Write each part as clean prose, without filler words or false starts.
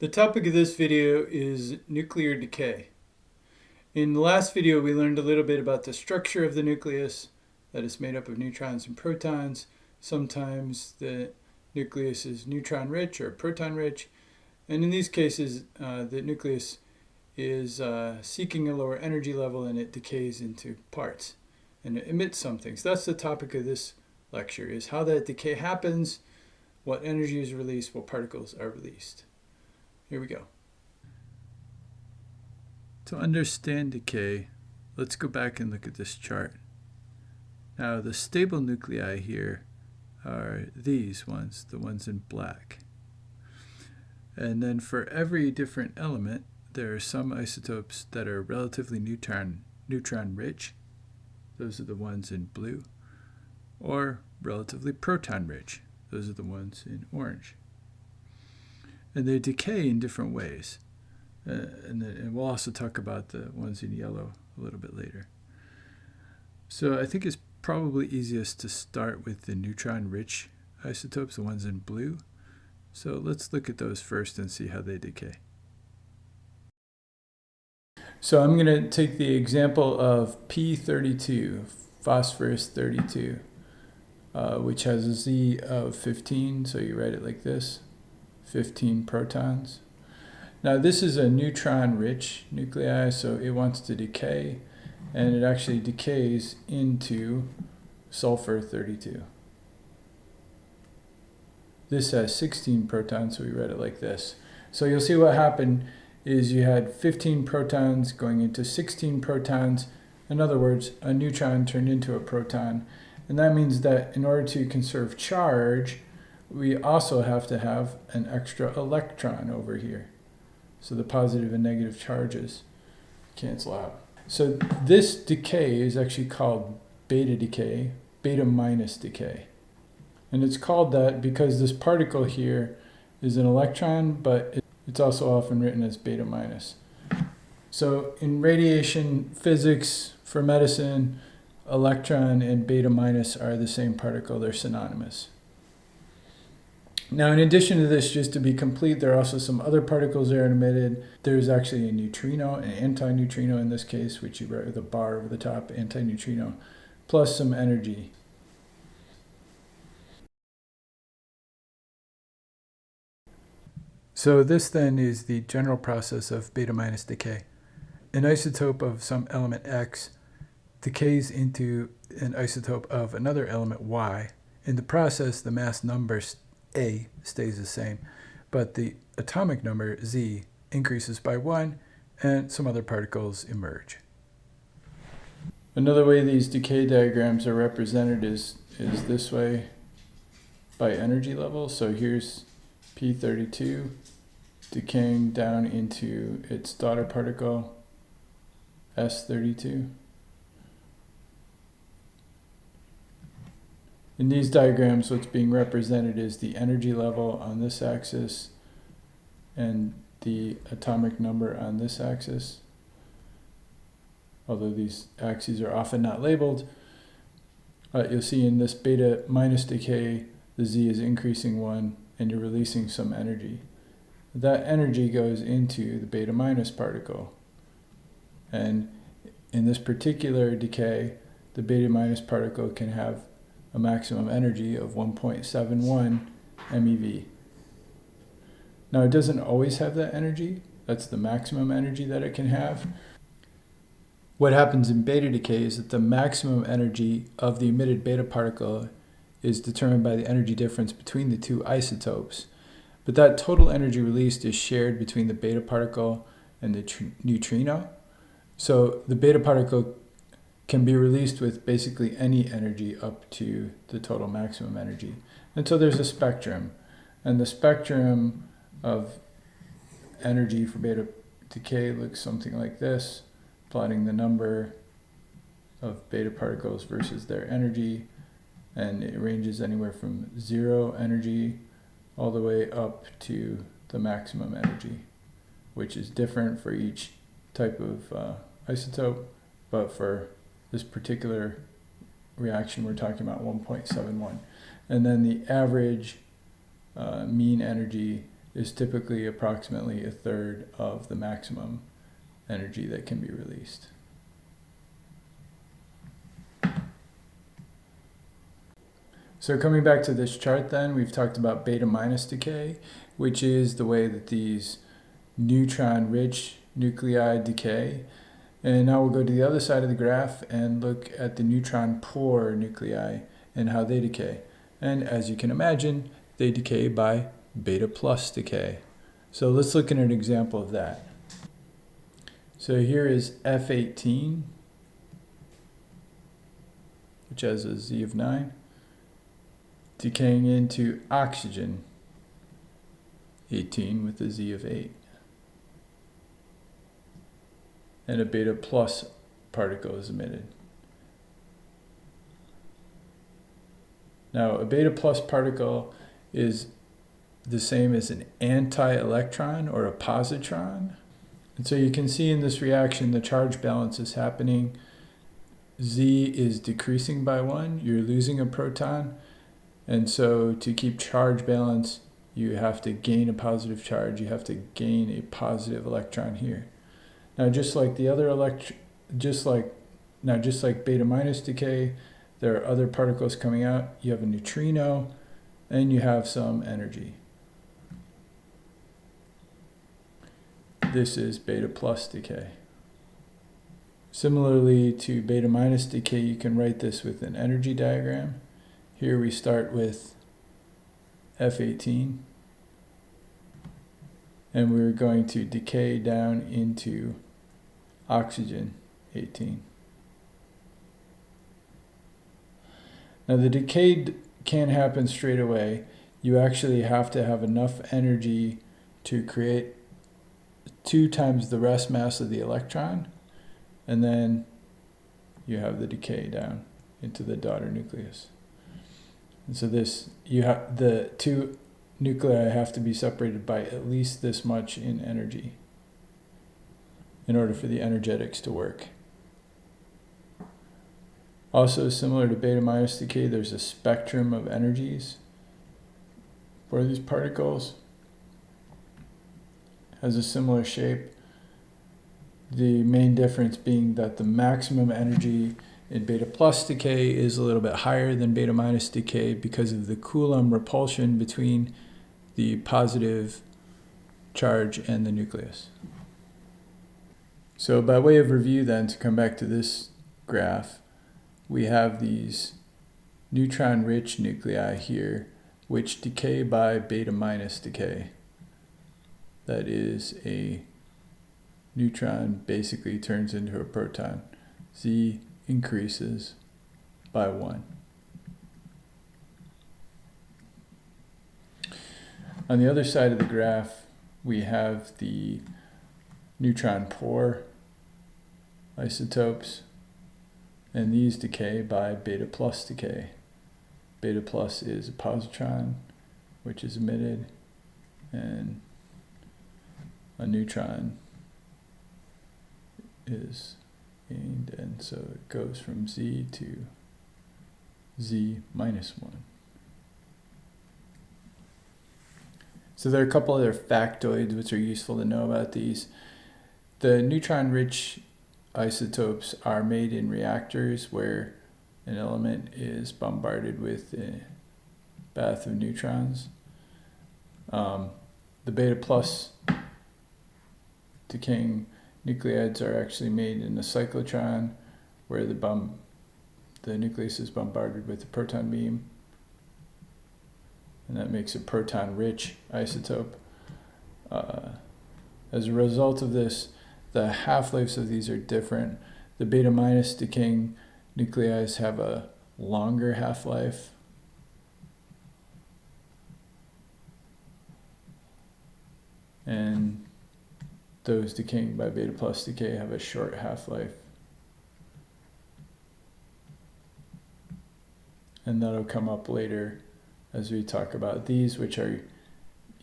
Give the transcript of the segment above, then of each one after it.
The topic of this video is nuclear decay. In the last video, we learned a little bit about the structure of the nucleus, that it's made up of neutrons and protons. Sometimes the nucleus is neutron-rich or proton-rich, and in these cases, the nucleus is seeking a lower energy level and it decays into parts and it emits something. So that's the topic of this lecture, is how that decay happens, what energy is released, what particles are released. Here we go. To understand decay, let's go back and look at this chart. Now, the stable nuclei here are these ones, the ones in black. And then for every different element, there are some isotopes that are relatively neutron-rich. Those are the ones in blue. Or relatively proton-rich. Those are the ones in orange. And they decay in different ways. And we'll also talk about the ones in yellow a little bit later. So I think it's probably easiest to start with the neutron-rich isotopes, the ones in blue. So let's look at those first and see how they decay. So I'm going to take the example of P32, phosphorus 32, which has a Z of 15, so you write it like this. 15 protons. Now this is a neutron-rich nuclei, so it wants to decay, and it actually decays into sulfur 32. This has 16 protons, so we read it like this. So you'll see what happened is you had 15 protons going into 16 protons. In other words, a neutron turned into a proton, and that means that in order to conserve charge, we also have to have an extra electron over here. So the positive and negative charges cancel out. So this decay is actually called beta decay, beta minus decay. And it's called that because this particle here is an electron, but it's also often written as beta minus. So in radiation physics for medicine, electron and beta minus are the same particle, they're synonymous. Now, in addition to this, just to be complete, there are also some other particles that are emitted. There's actually a neutrino, an antineutrino in this case, which you write with a bar over the top, antineutrino, plus some energy. So this then is the general process of beta minus decay. An isotope of some element X decays into an isotope of another element Y. In the process, the mass number A stays the same, but the atomic number Z increases by 1 and some other particles emerge. Another way these decay diagrams are represented is this way by energy level. So here's P32 decaying down into its daughter particle S32. In these diagrams, what's being represented is the energy level on this axis and the atomic number on this axis. Although these axes are often not labeled, you'll see in this beta minus decay, the Z is increasing 1 and you're releasing some energy. That energy goes into the beta minus particle. And in this particular decay, the beta minus particle can have a maximum energy of 1.71 MeV. Now, it doesn't always have that energy. That's the maximum energy that it can have. What happens in beta decay is that the maximum energy of the emitted beta particle is determined by the energy difference between the two isotopes. But that total energy released is shared between the beta particle and the neutrino. So the beta particle can be released with basically any energy up to the total maximum energy. And so there's a spectrum. And the spectrum of energy for beta decay looks something like this, plotting the number of beta particles versus their energy. And it ranges anywhere from 0 energy all the way up to the maximum energy, which is different for each type of isotope, but for this particular reaction, we're talking about 1.71. And then the average mean energy is typically approximately a third of the maximum energy that can be released. So coming back to this chart then, we've talked about beta minus decay, which is the way that these neutron-rich nuclei decay. And now we'll go to the other side of the graph and look at the neutron-poor nuclei and how they decay. And as you can imagine, they decay by beta plus decay. So let's look at an example of that. So here is F18, which has a Z of 9, decaying into oxygen 18 with a Z of 8. And a beta plus particle is emitted. Now, a beta plus particle is the same as an anti-electron or a positron. And so you can see in this reaction, the charge balance is happening. Z is decreasing by 1. You're losing a proton. And so to keep charge balance, you have to gain a positive charge. You have to gain a positive electron here. Now, just like the other just like beta minus decay, there are other particles coming out. You have a neutrino, and you have some energy. This is beta plus decay. Similarly to beta minus decay, you can write this with an energy diagram. Here we start with F18, and we're going to decay down into oxygen 18. Now the decay can't happen straight away. You actually have to have enough energy to create 2 times the rest mass of the electron, and then you have the decay down into the daughter nucleus. And so the 2 nuclei have to be separated by at least this much in energy in order for the energetics to work. Also, similar to beta minus decay, there's a spectrum of energies for these particles. Has a similar shape. The main difference being that the maximum energy in beta plus decay is a little bit higher than beta minus decay because of the Coulomb repulsion between the positive charge and the nucleus. So by way of review then, to come back to this graph, we have these neutron-rich nuclei here, which decay by beta minus decay. That is, a neutron basically turns into a proton. Z increases by 1. On the other side of the graph, we have the neutron-poor isotopes, and these decay by beta plus decay. Beta plus is a positron, which is emitted, and a neutron is gained, and so it goes from Z to Z minus 1. So there are a couple other factoids which are useful to know about these. The neutron-rich isotopes are made in reactors where an element is bombarded with a bath of neutrons. The beta plus decaying nucleides are actually made in a cyclotron where the nucleus is bombarded with a proton beam, and that makes a proton-rich isotope. As a result of this, the half-lives of these are different. The beta minus decaying nucleides have a longer half-life, and those decaying by beta plus decay have a short half-life. And that'll come up later as we talk about these, which are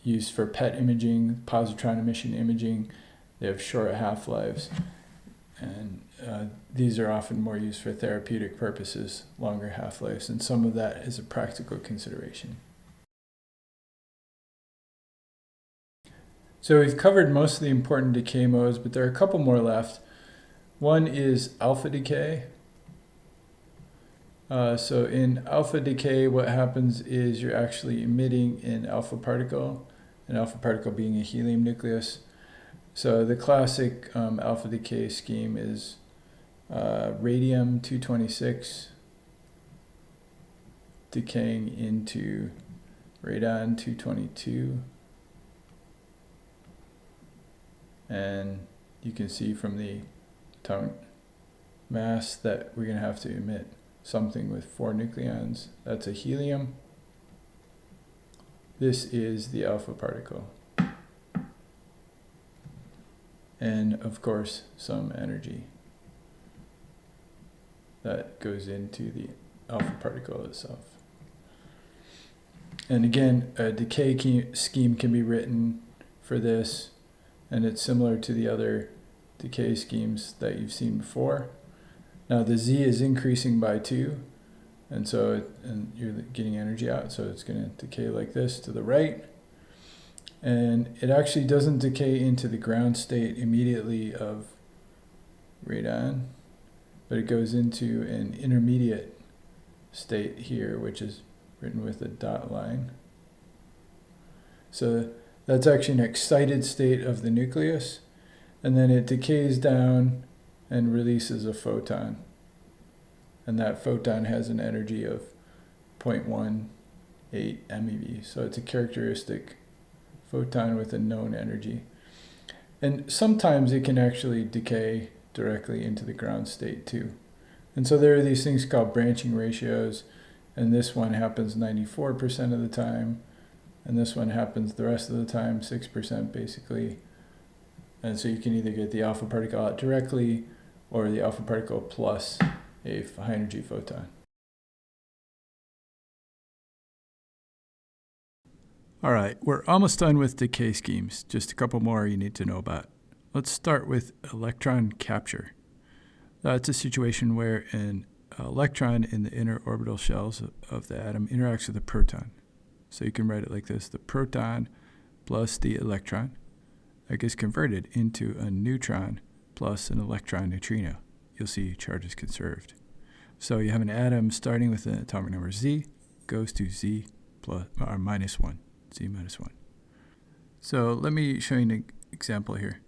used for PET imaging, positron emission imaging. They have short half-lives, and these are often more used for therapeutic purposes, longer half-lives, and some of that is a practical consideration. So we've covered most of the important decay modes, but there are a couple more left. One is alpha decay. So in alpha decay, what happens is you're actually emitting an alpha particle being a helium nucleus. So the classic alpha decay scheme is radium-226 decaying into radon-222. And you can see from the atomic mass that we're going to have to emit something with 4 nucleons. That's a helium. This is the alpha particle. And of course, some energy that goes into the alpha particle itself. And again, a decay scheme can be written for this, and it's similar to the other decay schemes that you've seen before. Now the Z is increasing by 2, and you're getting energy out, so it's going to decay like this to the right. And it actually doesn't decay into the ground state immediately of radon, but it goes into an intermediate state here, which is written with a dot line. So that's actually an excited state of the nucleus, and then it decays down and releases a photon. And that photon has an energy of 0.18 MeV. So it's a characteristic photon with a known energy. And sometimes it can actually decay directly into the ground state too. And so there are these things called branching ratios, and this one happens 94% of the time, and this one happens the rest of the time, 6% basically. And so you can either get the alpha particle out directly or the alpha particle plus a high energy photon. All right, we're almost done with decay schemes. Just a couple more you need to know about. Let's start with electron capture. It's a situation where an electron in the inner orbital shells of the atom interacts with a proton. So you can write it like this: the proton plus the electron that gets converted into a neutron plus an electron neutrino. You'll see charge is conserved. So you have an atom starting with an atomic number Z, goes to Z plus or minus 1, Z minus 1. So let me show you an example here.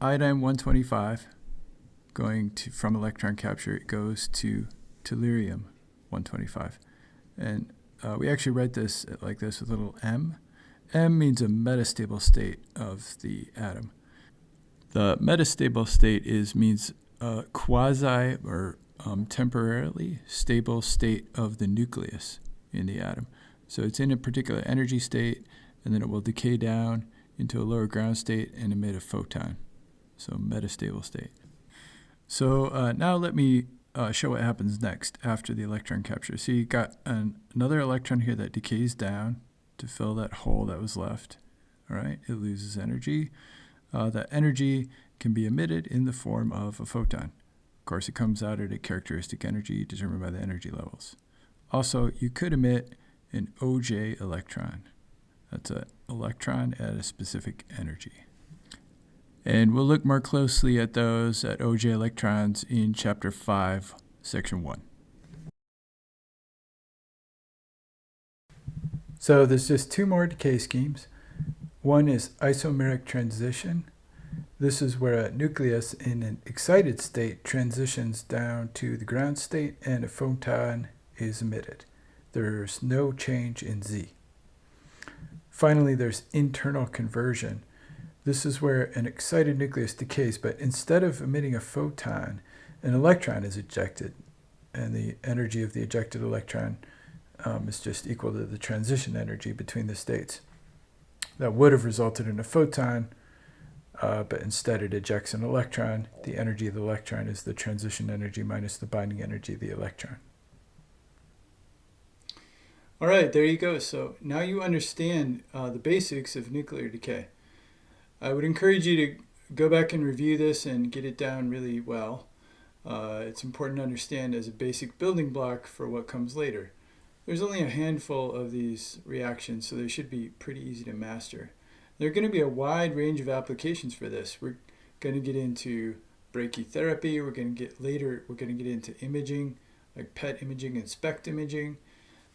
Iodine 125 going to from electron capture, it goes to tellurium 125. And we actually write this like this with a little m. M means a metastable state of the atom. The metastable state means a quasi or temporarily stable state of the nucleus in the atom. So it's in a particular energy state, and then it will decay down into a lower ground state and emit a photon. So metastable state. So now let me show what happens next after the electron capture. So you got another electron here that decays down to fill that hole that was left. All right, it loses energy. That energy can be emitted in the form of a photon. Of course, it comes out at a characteristic energy determined by the energy levels. Also, you could emit an OJ electron. That's an electron at a specific energy. And we'll look more closely at those, at OJ electrons, in Chapter 5, Section 1. So there's just 2 more decay schemes. One is isomeric transition. This is where a nucleus in an excited state transitions down to the ground state and a photon is emitted. There's no change in Z. Finally, there's internal conversion. This is where an excited nucleus decays, but instead of emitting a photon, an electron is ejected, and the energy of the ejected electron is just equal to the transition energy between the states. That would have resulted in a photon, but instead it ejects an electron. The energy of the electron is the transition energy minus the binding energy of the electron. All right, there you go. So now you understand the basics of nuclear decay. I would encourage you to go back and review this and get it down really well. It's important to understand as a basic building block for what comes later. There's only a handful of these reactions, so they should be pretty easy to master. There are going to be a wide range of applications for this. We're going to get into brachytherapy. We're going to get into imaging, like PET imaging and SPECT imaging.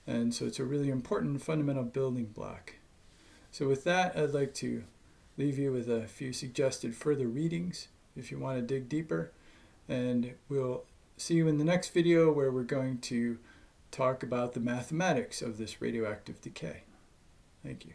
And so it's a really important fundamental building block. So with that, I'd like to leave you with a few suggested further readings if you want to dig deeper. And we'll see you in the next video where we're going to talk about the mathematics of this radioactive decay. Thank you.